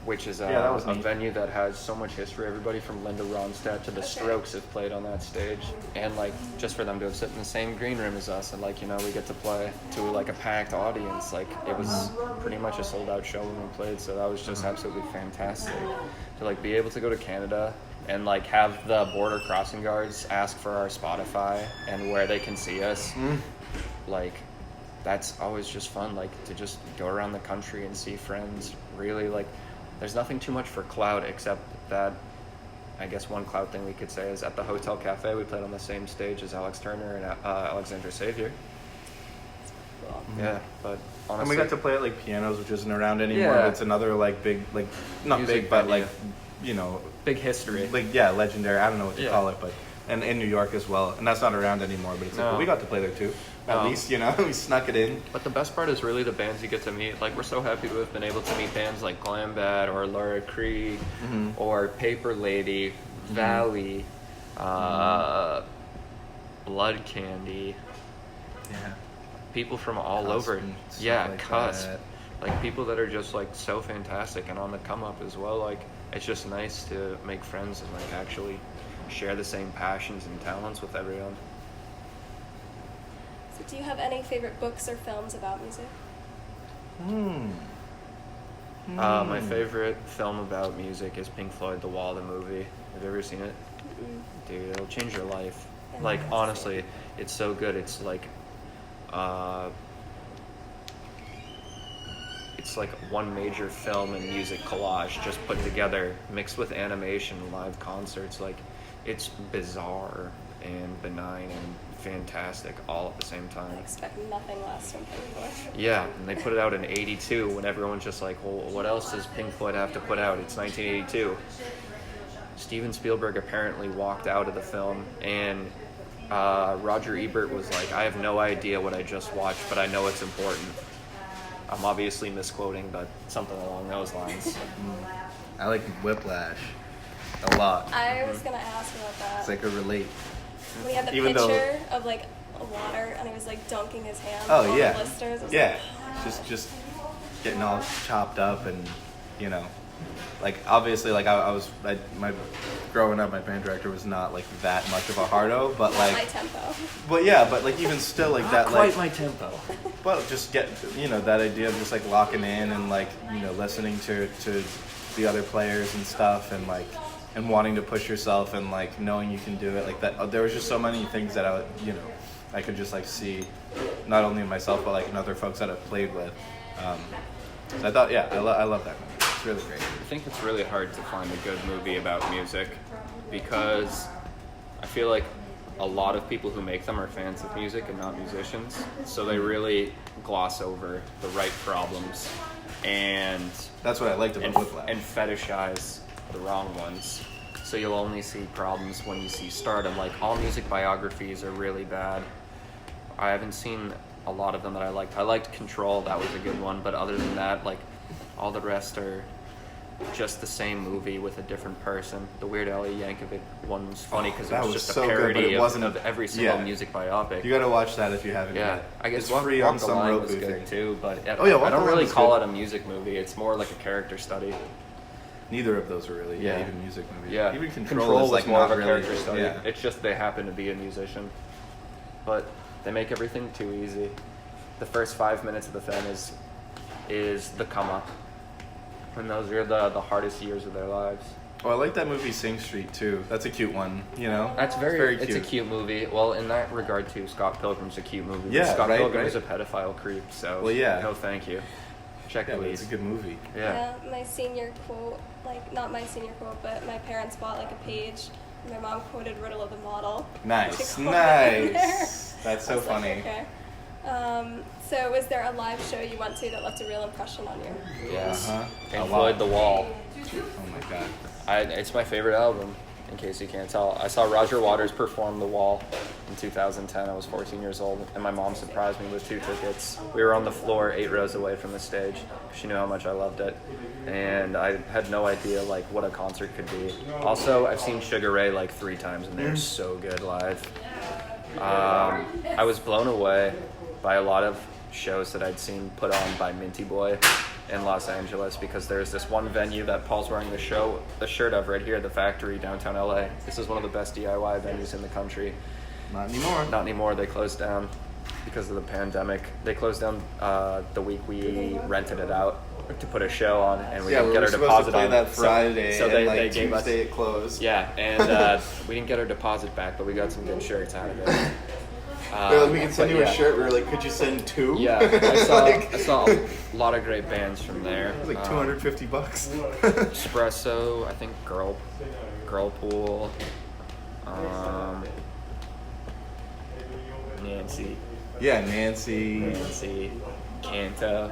which is Yeah, that was a neat. venue that has so much history. Everybody from Linda Ronstadt to the Strokes have played on that stage, and like just for them to have sit in the same green room as us, and like we get to play to like a packed audience. Like it was pretty much a sold out show when we played, so that was just absolutely fantastic to like be able to go to Canada and like have the border crossing guards ask for our Spotify and where they can see us. Like that's always just fun, like to just go around the country and see friends. Really, like there's nothing too much for clout except that I guess one clout thing we could say is at the Hotel Cafe we played on the same stage as Alex Turner and Alexandra Savior. Cool. Yeah, but honestly, And we got to play at like Pianos, which isn't around anymore. Yeah. It's another like big, like not Music big, but venue. like big history. like legendary. I don't know what to Yeah. call it, but and in New York as well. And that's not around anymore. But it's like, No. well, we got to play there too. At No. least we snuck it in. But the best part is really the bands you get to meet. Like, we're so happy to have been able to meet bands like Glambat or Laura Krieg or Paper Lady, Valley, Blood Candy, Yeah. people from all Cusp over. and stuff Yeah, like Cusp. that. Like, people that are just, like, so fantastic and on the come up as well. Like, it's just nice to make friends and, like, actually share the same passions and talents with everyone. So do you have any favorite books or films about music? My favorite film about music is Pink Floyd, The Wall, the movie. Have you ever seen it? Dude, it'll change your life. Yeah, Like, that's honestly, it's so good. It's like one major film and music collage just put together, mixed with animation, live concerts. Like, it's bizarre and benign and fantastic all at the same I time. expect nothing less from Pink Floyd. Yeah, and they put it out in '82 when everyone's just like, well, what else does Pink Floyd have to put out? It's 1982. Steven Spielberg apparently walked out of the film, and Roger Ebert was like, I have no idea what I just watched, but I know it's important. I'm obviously misquoting, but something along those lines. I like Whiplash a lot. I was gonna ask about that. It's like a relate. When he had the Even though- picture of like water and he was like dunking his hands Oh on yeah, the blisters. I was yeah. like, Just getting all chopped up and like obviously like my growing up, my band director was not like that much of a hardo, but my like tempo. but yeah, but like even still like that like my tempo. well just get that idea of just like locking in and like listening to the other players and stuff and like and wanting to push yourself and like knowing you can do it like that. There was just so many things that I could just like see not only in myself but like in other folks that I've played with. So I thought I love that movie. It's really great. I think it's really hard to find a good movie about music because I feel like a lot of people who make them are fans of music and not musicians, so they really gloss over the right problems and That's what I liked about Whiplash. and fetishize the wrong ones. So you'll only see problems when you see stardom. Like, all music biographies are really bad. I haven't seen a lot of them that I liked. I liked Control, that was a good one, but other than that, like, all the rest are just the same movie with a different person. The Weird Al Yankovic one was funny because it that was was just a so good, but parody it wasn't of every single yeah. music biopic. You got to watch that if you haven't Yeah, yet. I guess it's Walk free the on some Line Roku was good thing. too, but Oh, yeah, I Walk the don't Line really was call good. it a music movie. It's more like a character study. Neither of those are really Yeah. even music movies. Yeah, Even Control is was like more not of a really, character study. Yeah. It's just they happen to be a musician, but they make everything too easy. The first 5 minutes of the film is the come up, and those are the hardest years of their lives. Oh, I like that movie Sing Street too. That's a cute one. That's very it's a cute movie. Well, in that regard too, Scott Pilgrim's a cute movie. but Yeah, Scott right, Pilgrim right. is a pedophile creep. So Well, yeah. no, thank you. Check Yeah, the but it's a good movie. Yeah. My senior quote, like not my senior quote, but my parents bought like a page. And my mom quoted Riddle of the Model. Nice, She quoted it in there. nice. That's so I was like, funny. okay. So was there a live show you went to that left a real impression on you? Yes. Uh-huh. Pink A Floyd, lot. The Wall. Oh my god. It's my favorite album, in case you can't tell. I saw Roger Waters perform The Wall in 2010. I was 14 years old, and my mom surprised me with 2 tickets. We were on the floor 8 rows away from the stage. She knew how much I loved it, and I had no idea like what a concert could be. Also, I've seen Sugar Ray like 3 times, and they're so good live. I was blown away by a lot of shows that I'd seen put on by Minty Boy in Los Angeles because there's this one venue that Paul's wearing the shirt of right here, the Factory, downtown LA. This is one of the best DIY venues in the country. Not anymore. Not anymore. They closed down because of the pandemic. They closed down the week we rented it out to put a show on, and we didn't get our deposit to play on that Friday, so and they gave us, Tuesday it closed. Yeah, and we didn't get our deposit back, but we got some good shirts out of it. They're like, we can send you a shirt. We were like, could you send 2? Yeah, I saw a lot of great bands from there. It was like $250. Espresso, I think Girl Pool, Nancy. Yeah, Nancy. Kanta.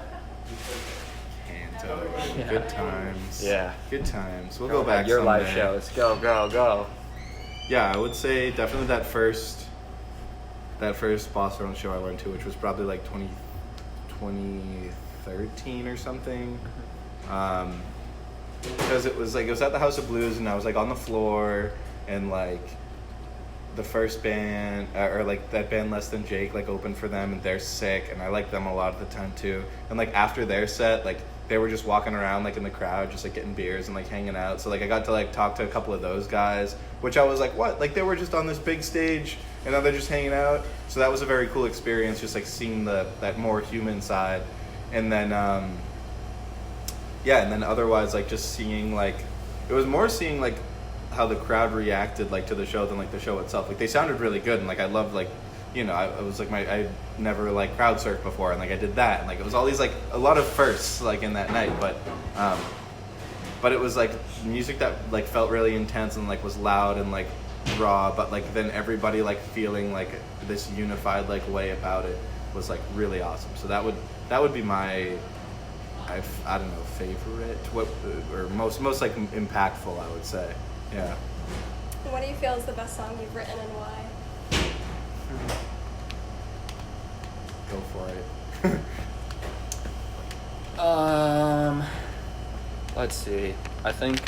Yeah. Good times. Yeah. Good times. We'll go back your someday. live shows. Go. Yeah, I would say definitely that first Boston show I went to, which was probably like 2013 or something. Because it was at the House of Blues, and I was like on the floor, and like the first band or like that band Less Than Jake like opened for them, and they're sick, and I like them a lot at the time too. And like after their set, like they were just walking around like in the crowd, just like getting beers and like hanging out. So like I got to like talk to a couple of those guys, which I was like, what? Like they were just on this big stage and now they're just hanging out. So that was a very cool experience, just like seeing that more human side. And then and then otherwise like just seeing like it was more seeing like how the crowd reacted like to the show than like the show itself. Like they sounded really good, and like I loved like, you know, I was like I never like crowd surfed before, and like I did that, and like it was all these like a lot of firsts like in that night, but it was like music that like felt really intense and like was loud and like raw, but like then everybody like feeling like this unified like way about it was like really awesome. So that would be my I don't know, favorite, or most like impactful, I would say. Yeah. What do you feel is the best song you've written, and why? Go for it. Let's see. I think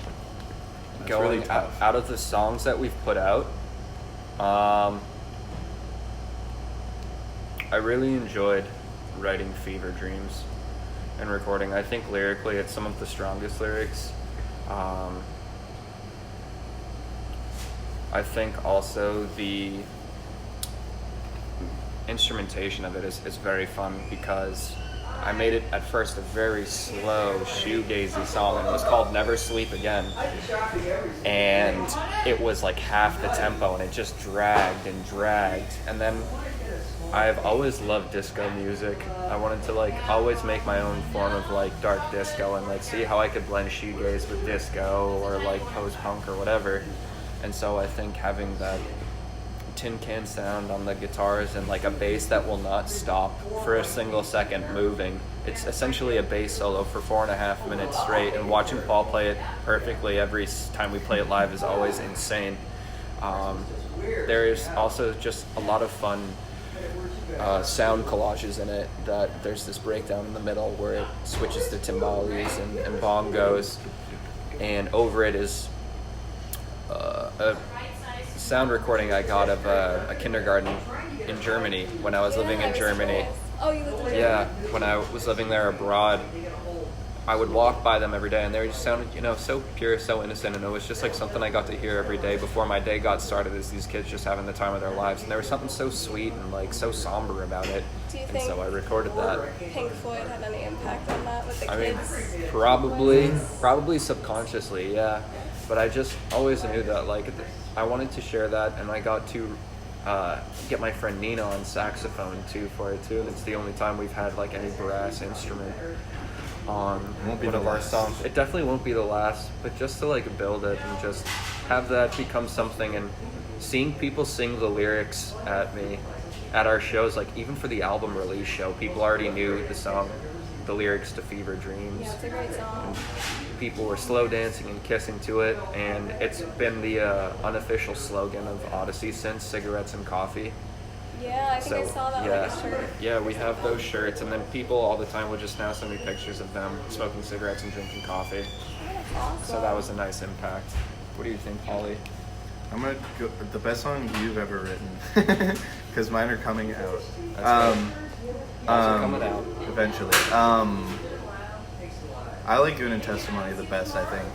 That's going really tough. out of the songs that we've put out, I really enjoyed writing Fever Dreams and recording. I think lyrically it's some of the strongest lyrics. I think also the instrumentation of it is very fun because I made it at first a very slow shoegazy song, and it was called Never Sleep Again, and it was like half the tempo, and it just dragged, and then I've always loved disco music. I wanted to like always make my own form of like dark disco and like see how I could blend shoegaze with disco or like post-punk or whatever. And so I think having that tin can sound on the guitars and like a bass that will not stop for a single second moving. It's essentially a bass solo for 4.5 minutes straight, and watching Paul play it perfectly every time we play it live is always insane. There is also just a lot of fun sound collages in it. That there's this breakdown in the middle where it switches to timbales and bongos, and over it is a sound recording I got of a kindergarten in Germany when I was living in Germany. Oh, you lived in Germany? Yeah, when I was living there abroad, I would walk by them every day, and they just sounded, so pure, so innocent, and it was just like something I got to hear every day before my day got started, as these kids just having the time of their lives, and there was something so sweet and like so somber about it. Do you and think so I recorded that. Pink Floyd had any impact on that with the kids? Probably subconsciously, yeah. But I just always knew that like I wanted to share that, and I got to get my friend Nina on saxophone too for it too, and it's the only time we've had like any brass instrument on one of our songs. It definitely won't be the last, but just to like build it and just have that become something, and seeing people sing the lyrics at me at our shows, like even for the album release show, people already knew the lyrics to Fever Dreams. Yeah, it's a great song. People were slow dancing and kissing to it, and it's been the unofficial slogan of Oddysseys since, cigarettes and coffee. Yeah, I think I saw that on like a shirt. Yeah, we have those shirts, and then people all the time would just now send me pictures of them smoking cigarettes and drinking coffee. Oh, that's awesome. So that was a nice impact. What do you think, Holly? I'm gonna go the best song you've ever written, because mine are coming out. That's right. Those are coming out Eventually. I like Goon and Testimony the best, I think.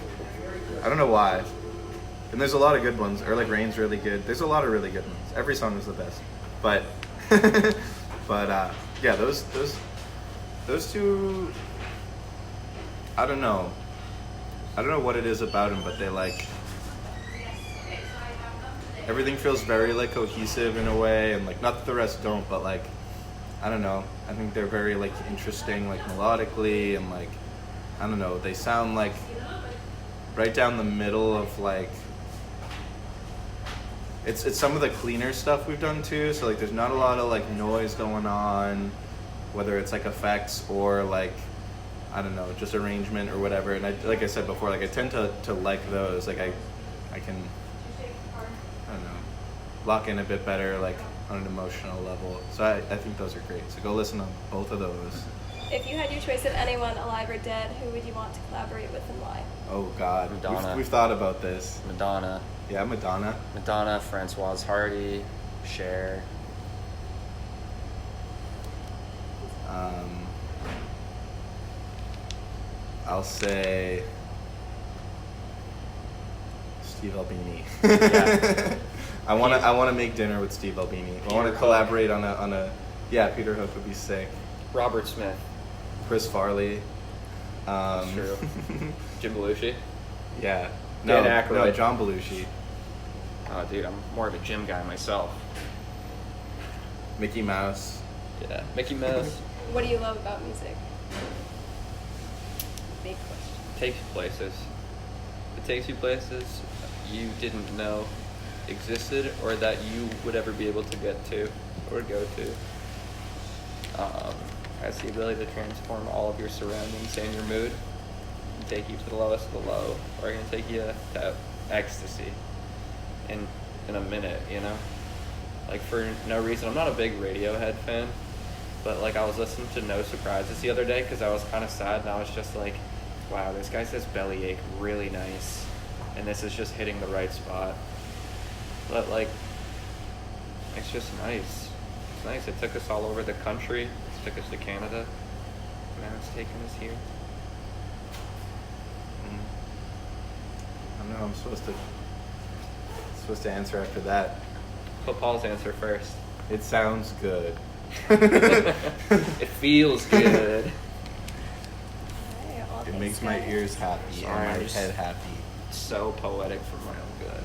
I don't know why. And there's a lot of good ones. Or like Rain's really good. There's a lot of really good ones. Every song is the best. But yeah, those two, I don't know. I don't know what it is about them, but they like, everything feels very like cohesive in a way, and like, not that the rest don't, but like, I don't know. I think they're very like interesting, like melodically, and like, I don't know. They sound like right down the middle of like, it's some of the cleaner stuff we've done too. So like, there's not a lot of like noise going on, whether it's like effects or like, I don't know, just arrangement or whatever. And I, like I said before, like I tend to like those. Like I can, I don't know, lock in a bit better, like on an emotional level. So I think those are great. So go listen to both of those. If you had your choice of anyone, alive or dead, who would you want to collaborate with and why? Oh God, Madonna. We've thought about this. Madonna. Yeah, Madonna. Madonna, Francoise Hardy, Cher. I'll say Steve Albini. Yeah. I wanna make dinner with Steve Albini. I wanna collaborate on a yeah, Peter Hook would be sick. Robert Smith. Chris Farley. True. Jim Belushi. Yeah. Dan No, Aykroyd. John Belushi. Oh, dude, I'm more of a Jim guy myself. Mickey Mouse. Yeah. Mickey Mouse. What do you love about music? Big question. Takes you places. It takes you places you didn't know existed or that you would ever be able to get to or go to. Has the ability to transform all of your surroundings and your mood and take you to the lowest of the low, or going to take you to ecstasy in a minute, you know? Like, for no reason. I'm not a big Radiohead fan, but like I was listening to No Surprises the other day because I was kind of sad, and I was just like, wow, this guy says bellyache really nice, and this is just hitting the right spot. But like, it's just nice. It's nice. It took us all over the country. It took us to Canada. Now it's taking us here. I don't know. I'm supposed to answer after that. Put Paul's answer first. It sounds good. It feels good. Alright, well, It thanks, makes my guys. ears happy Sorry, and I'm my just- head happy. So poetic for my own good.